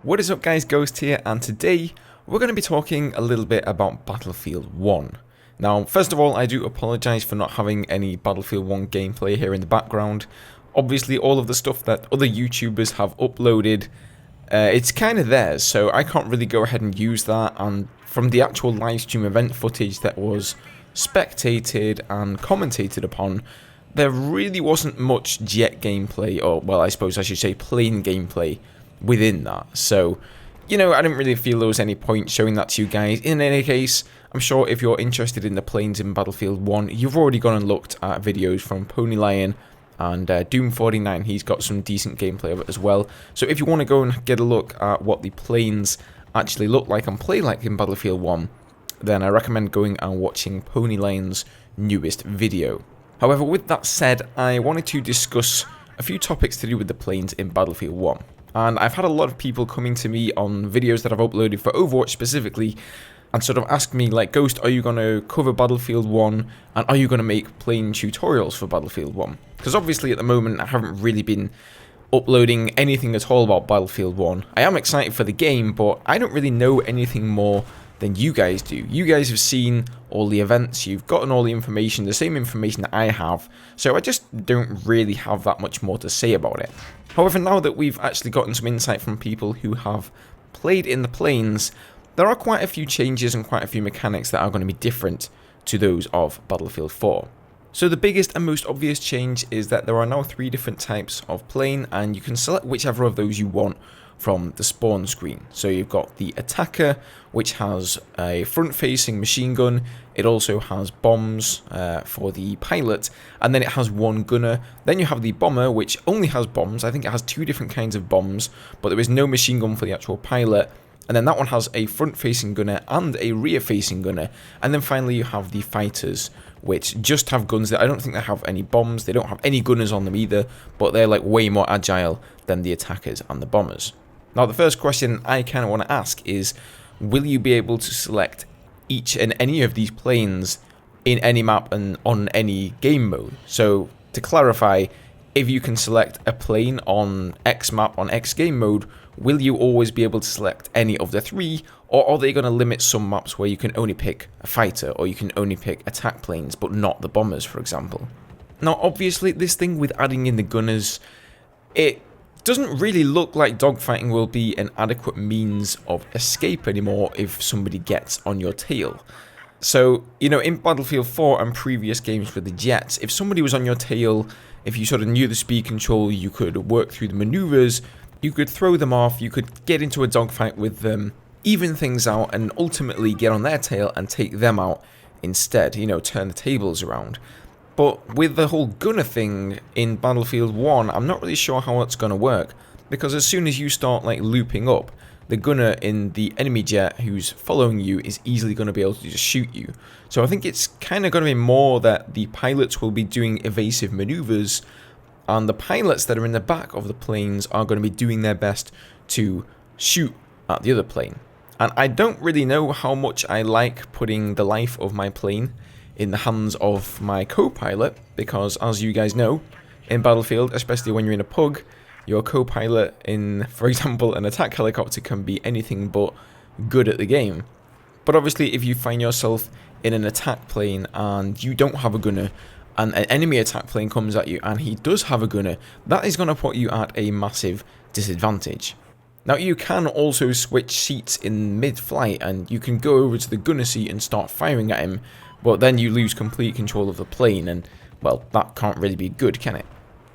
What is up guys, Ghost here, and today we're going to be talking a little bit about Battlefield 1. Now, first of all, I do apologise for not having any Battlefield 1 gameplay here in the background. Obviously, all of the stuff that other YouTubers have uploaded, it's kind of theirs, so I can't really go ahead and use that, and from the actual livestream event footage that was spectated and commentated upon, there really wasn't much jet gameplay, or, well, I suppose I should say plane gameplay within that. So, I didn't really feel there was any point showing that to you guys. In any case, I'm sure if you're interested in the planes in Battlefield 1, you've already gone and looked at videos from Pony Lion and Doom49. He's got some decent gameplay of it as well. So if you want to go and get a look at what the planes actually look like and play like in Battlefield 1, then I recommend going and watching Pony Lion's newest video. However, with that said, I wanted to discuss a few topics to do with the planes in Battlefield 1. And I've had a lot of people coming to me on videos that I've uploaded for Overwatch specifically and sort of ask me, like, Ghost, are you going to cover Battlefield 1 and are you going to make plane tutorials for Battlefield 1? Because obviously at the moment I haven't really been uploading anything at all about Battlefield 1. I am excited for the game, but I don't really know anything more than you guys do. You guys have seen all the events, you've gotten all the information, the same information that I have, so I just don't really have that much more to say about it. However, now that we've actually gotten some insight from people who have played in the planes, there are quite a few changes and quite a few mechanics that are going to be different to those of Battlefield 4. So the biggest and most obvious change is that there are now 3 different types of plane, and you can select whichever of those you want from the spawn screen. So you've got the attacker, which has a front-facing machine gun. It also has bombs for the pilot, and then it has one gunner. Then you have the bomber, which only has bombs. I think it has 2 different kinds of bombs, but there is no machine gun for the actual pilot. And then that one has a front-facing gunner and a rear-facing gunner. And then finally you have the fighters, which just have guns. I don't think they have any bombs. They don't have any gunners on them either, but they're like way more agile than the attackers and the bombers. Now, the first question I kind of want to ask is, will you be able to select each and any of these planes in any map and on any game mode? So, to clarify, if you can select a plane on X map on X game mode, will you always be able to select any of the 3, or are they going to limit some maps where you can only pick a fighter, or you can only pick attack planes, but not the bombers, for example? Now, obviously, this thing with adding in the gunners, it doesn't really look like dogfighting will be an adequate means of escape anymore if somebody gets on your tail. So, in Battlefield 4 and previous games with the jets, if somebody was on your tail, if you sort of knew the speed control, you could work through the maneuvers, you could throw them off, you could get into a dogfight with them, even things out, and ultimately get on their tail and take them out instead, turn the tables around. But with the whole gunner thing in Battlefield 1, I'm not really sure how it's going to work, because as soon as you start like looping up, the gunner in the enemy jet who's following you is easily going to be able to just shoot you. So I think it's kind of going to be more that the pilots will be doing evasive maneuvers, and the pilots that are in the back of the planes are going to be doing their best to shoot at the other plane. And I don't really know how much I like putting the life of my plane in the hands of my co-pilot, because as you guys know, in Battlefield, especially when you're in a pug, your co-pilot in, for example, an attack helicopter can be anything but good at the game. But obviously, if you find yourself in an attack plane and you don't have a gunner, and an enemy attack plane comes at you and he does have a gunner, that is going to put you at a massive disadvantage. Now, you can also switch seats in mid-flight, and you can go over to the gunner seat and start firing at him, but then you lose complete control of the plane, and, well, that can't really be good, can it?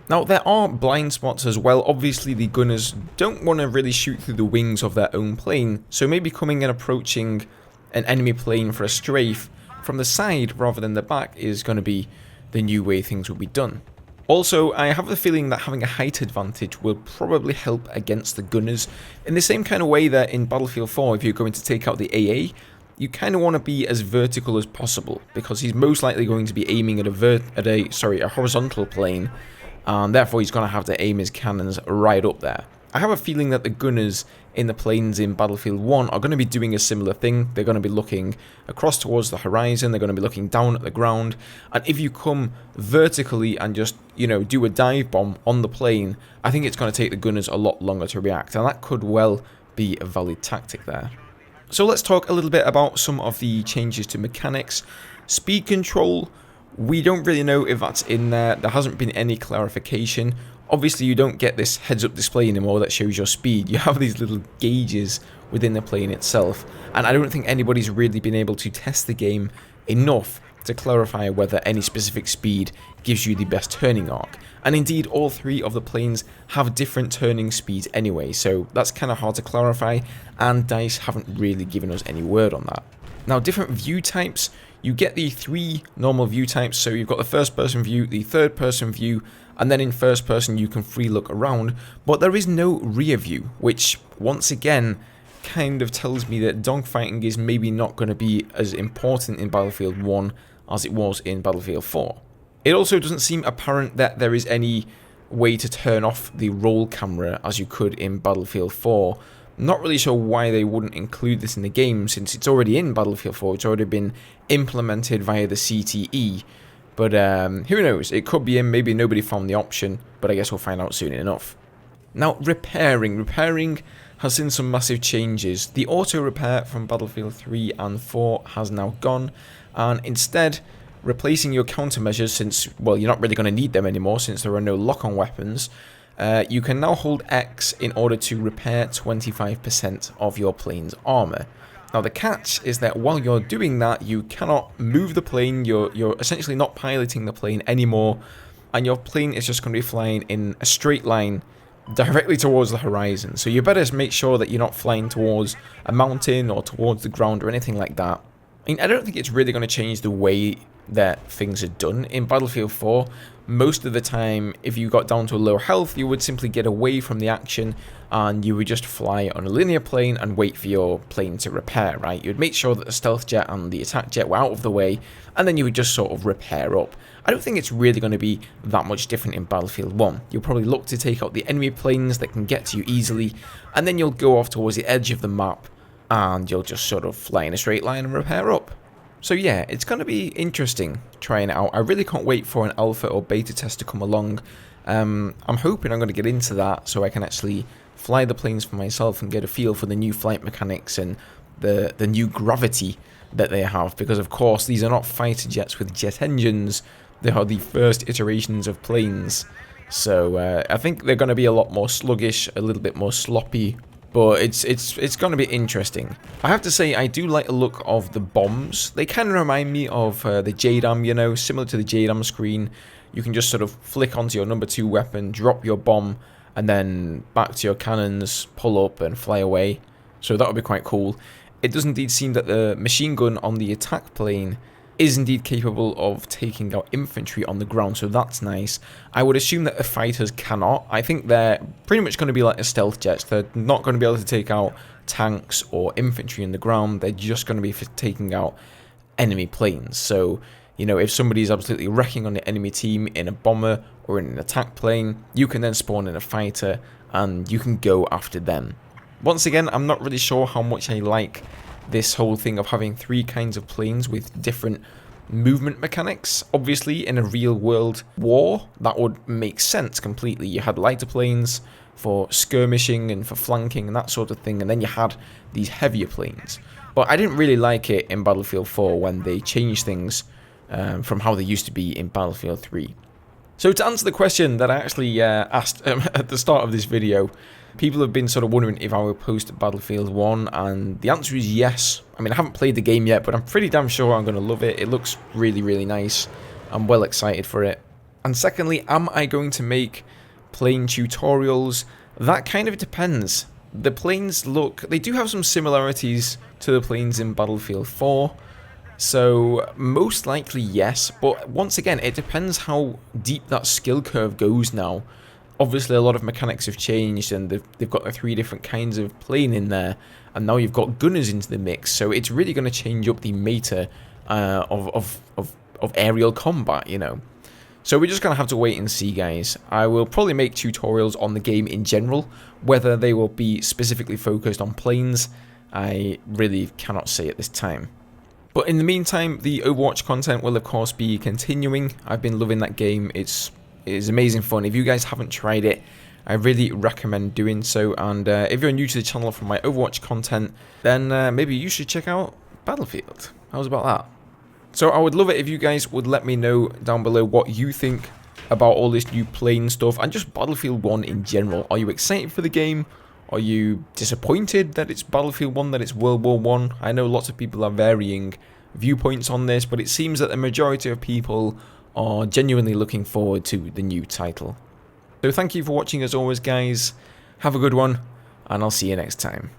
Now, there are blind spots as well. Obviously, the gunners don't want to really shoot through the wings of their own plane, so maybe coming and approaching an enemy plane for a strafe from the side rather than the back is going to be the new way things will be done. Also, I have the feeling that having a height advantage will probably help against the gunners, in the same kind of way that in Battlefield 4, if you're going to take out the AA, you kind of want to be as vertical as possible, because he's most likely going to be aiming at a horizontal plane, and therefore he's going to have to aim his cannons right up there. I have a feeling that the gunners in the planes in Battlefield 1 are going to be doing a similar thing. They're going to be looking across towards the horizon, they're going to be looking down at the ground, and if you come vertically and just, do a dive bomb on the plane, I think it's going to take the gunners a lot longer to react, and that could well be a valid tactic there. So let's talk a little bit about some of the changes to mechanics. Speed control, we don't really know if that's in there. There hasn't been any clarification. Obviously, you don't get this heads-up display anymore that shows your speed. You have these little gauges within the plane itself, and I don't think anybody's really been able to test the game enough to clarify whether any specific speed gives you the best turning arc. And indeed, all three of the planes have different turning speeds anyway, so that's kind of hard to clarify, and DICE haven't really given us any word on that. Now, different view types, you get the three normal view types, so you've got the first person view, the third person view, and then in first person you can free look around, but there is no rear view, which once again kind of tells me that dogfighting is maybe not going to be as important in Battlefield 1 as it was in Battlefield 4. It also doesn't seem apparent that there is any way to turn off the roll camera as you could in Battlefield 4. Not really sure why they wouldn't include this in the game, since it's already in Battlefield 4, it's already been implemented via the CTE. But who knows, it could be in, maybe nobody found the option, but I guess we'll find out soon enough. Now, repairing has seen some massive changes. The auto repair from Battlefield 3 and 4 has now gone, and instead, replacing your countermeasures, since, well, you're not really going to need them anymore since there are no lock-on weapons, you can now hold X in order to repair 25% of your plane's armor. Now, the catch is that while you're doing that, you cannot move the plane, you're essentially not piloting the plane anymore, and your plane is just going to be flying in a straight line directly towards the horizon. So you better make sure that you're not flying towards a mountain or towards the ground or anything like that. I mean, I don't think it's really going to change the way that things are done. In Battlefield 4, most of the time, if you got down to a low health, you would simply get away from the action and you would just fly on a linear plane and wait for your plane to repair, right? You would make sure that the stealth jet and the attack jet were out of the way, and then you would just sort of repair up. I don't think it's really going to be that much different in Battlefield 1. You'll probably look to take out the enemy planes that can get to you easily, and then you'll go off towards the edge of the map, and you'll just sort of fly in a straight line and repair up. So yeah, it's going to be interesting trying it out. I really can't wait for an alpha or beta test to come along. I'm hoping I'm going to get into that so I can actually fly the planes for myself and get a feel for the new flight mechanics and the new gravity that they have. Because of course, these are not fighter jets with jet engines. They are the first iterations of planes. So I think they're going to be a lot more sluggish, a little bit more sloppy. But it's going to be interesting. I have to say, I do like the look of the bombs. They kind of remind me of the JDAM, you know, similar to the JDAM screen. You can just sort of flick onto your number 2 weapon, drop your bomb, and then back to your cannons, pull up and fly away. So that would be quite cool. It does indeed seem that the machine gun on the attack plane is indeed capable of taking out infantry on the ground, so that's nice. I would assume that the fighters cannot. I think they're pretty much going to be like the stealth jets. They're not going to be able to take out tanks or infantry on the ground. They're just going to be for taking out enemy planes. So, you know, if somebody's absolutely wrecking on the enemy team in a bomber or in an attack plane, you can then spawn in a fighter and you can go after them. Once again, I'm not really sure how much I like this whole thing of having 3 kinds of planes with different movement mechanics. Obviously, in a real world war, that would make sense completely. You had lighter planes for skirmishing and for flanking and that sort of thing, and then you had these heavier planes. But I didn't really like it in Battlefield 4 when they changed things from how they used to be in Battlefield 3. So to answer the question that I actually asked at the start of this video, people have been sort of wondering if I will post Battlefield 1, and the answer is yes. I mean, I haven't played the game yet, but I'm pretty damn sure I'm going to love it. It looks really, really nice. I'm well excited for it. And secondly, am I going to make plane tutorials? That kind of depends. The planes they do have some similarities to the planes in Battlefield 4. So, most likely yes, but once again, it depends how deep that skill curve goes now. Obviously, a lot of mechanics have changed, and they've got the 3 different kinds of plane in there, and now you've got gunners into the mix, so it's really going to change up the meta of aerial combat, you know. So we're just going to have to wait and see, guys. I will probably make tutorials on the game in general. Whether they will be specifically focused on planes, I really cannot say at this time. But in the meantime, the Overwatch content will of course be continuing. I've been loving that game. It's amazing fun. If you guys haven't tried it, I really recommend doing so. And if you're new to the channel from my Overwatch content, then maybe you should check out Battlefield. How's about that? So I would love it if you guys would let me know down below what you think about all this new plane stuff and just Battlefield 1 in general. Are you excited for the game? Are you disappointed that it's Battlefield 1, that it's World War 1? I know lots of people are varying viewpoints on this, but it seems that the majority of people are genuinely looking forward to the new title. So thank you for watching as always, guys. Have a good one, and I'll see you next time.